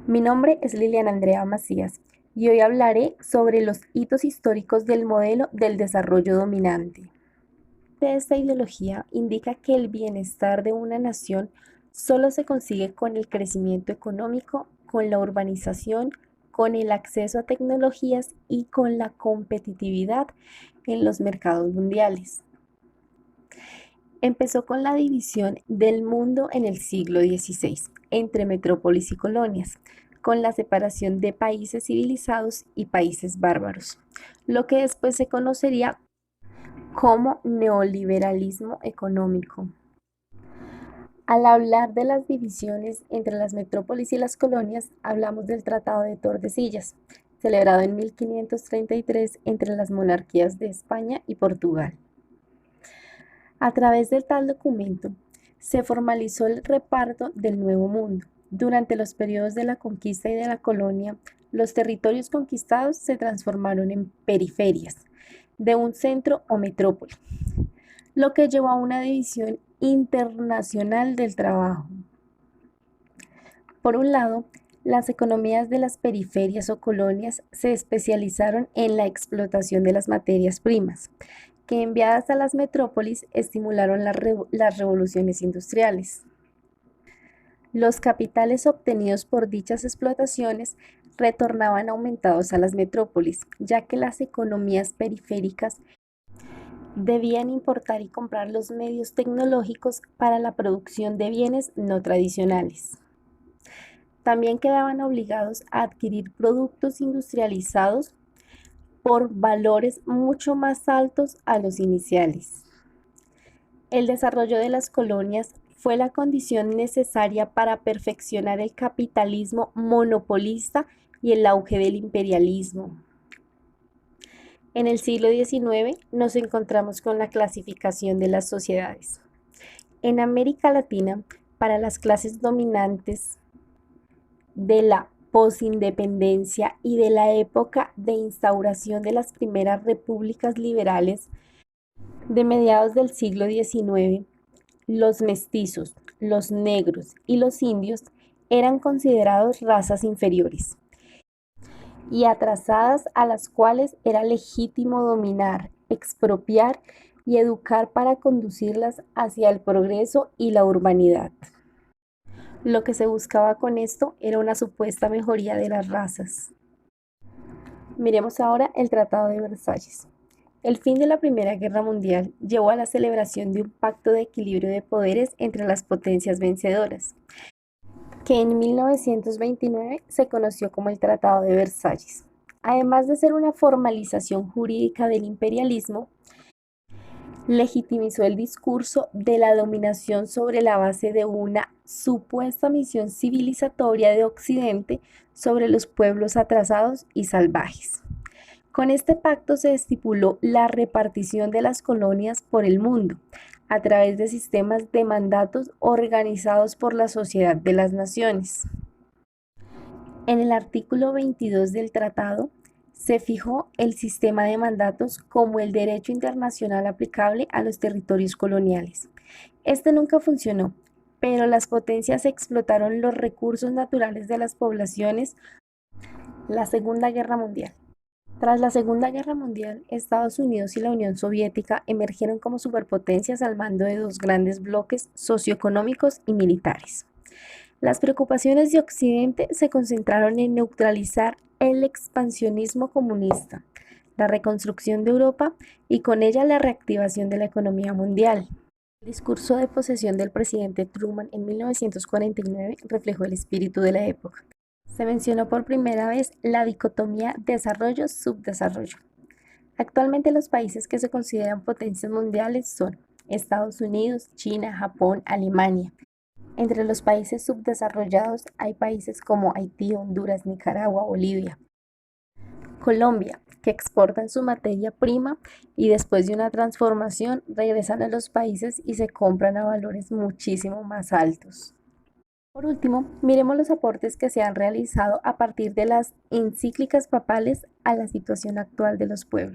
Mi nombre es Liliana Andrea Macías y hoy hablaré sobre los hitos históricos del modelo del desarrollo dominante. De esta ideología indica que el bienestar de una nación solo se consigue con el crecimiento económico, con la urbanización, con el acceso a tecnologías y con la competitividad en los mercados mundiales. Empezó con la división del mundo en el siglo XVI entre metrópolis y colonias, con la separación de países civilizados y países bárbaros, lo que después se conocería como neoliberalismo económico. Al hablar de las divisiones entre las metrópolis y las colonias, hablamos del Tratado de Tordesillas, celebrado en 1533 entre las monarquías de España y Portugal. A través de tal documento, se formalizó el reparto del Nuevo Mundo. Durante los periodos de la conquista y de la colonia, los territorios conquistados se transformaron en periferias de un centro o metrópoli, lo que llevó a una división internacional del trabajo. Por un lado, las economías de las periferias o colonias se especializaron en la explotación de las materias primas, que enviadas a las metrópolis estimularon las revoluciones industriales. Los capitales obtenidos por dichas explotaciones retornaban aumentados a las metrópolis, ya que las economías periféricas debían importar y comprar los medios tecnológicos para la producción de bienes no tradicionales. También quedaban obligados a adquirir productos industrializados por valores mucho más altos a los iniciales. El desarrollo de las colonias fue la condición necesaria para perfeccionar el capitalismo monopolista y el auge del imperialismo. En el siglo XIX nos encontramos con la clasificación de las sociedades. En América Latina, para las clases dominantes de la posindependencia y de la época de instauración de las primeras repúblicas liberales de mediados del siglo XIX, los mestizos, los negros y los indios eran considerados razas inferiores y atrasadas a las cuales era legítimo dominar, expropiar y educar para conducirlas hacia el progreso y la urbanidad. Lo que se buscaba con esto era una supuesta mejoría de las razas. Miremos ahora el Tratado de Versalles. El fin de la Primera Guerra Mundial llevó a la celebración de un pacto de equilibrio de poderes entre las potencias vencedoras, que en 1929 se conoció como el Tratado de Versalles. Además de ser una formalización jurídica del imperialismo, legitimizó el discurso de la dominación sobre la base de una supuesta misión civilizatoria de Occidente sobre los pueblos atrasados y salvajes. Con este pacto se estipuló la repartición de las colonias por el mundo a través de sistemas de mandatos organizados por la Sociedad de las Naciones. En el artículo 22 del tratado se fijó el sistema de mandatos como el derecho internacional aplicable a los territorios coloniales. Este nunca funcionó, pero las potencias explotaron los recursos naturales de las poblaciones. La Segunda Guerra Mundial. Tras la Segunda Guerra Mundial, Estados Unidos y la Unión Soviética emergieron como superpotencias al mando de dos grandes bloques socioeconómicos y militares. Las preocupaciones de Occidente se concentraron en neutralizar el expansionismo comunista, la reconstrucción de Europa y con ella la reactivación de la economía mundial. El discurso de posesión del presidente Truman en 1949 reflejó el espíritu de la época. Se mencionó por primera vez la dicotomía desarrollo-subdesarrollo. Actualmente los países que se consideran potencias mundiales son Estados Unidos, China, Japón, Alemania. Entre los países subdesarrollados hay países como Haití, Honduras, Nicaragua, Bolivia, Colombia, que exportan su materia prima y después de una transformación regresan a los países y se compran a valores muchísimo más altos. Por último, miremos los aportes que se han realizado a partir de las encíclicas papales a la situación actual de los pueblos.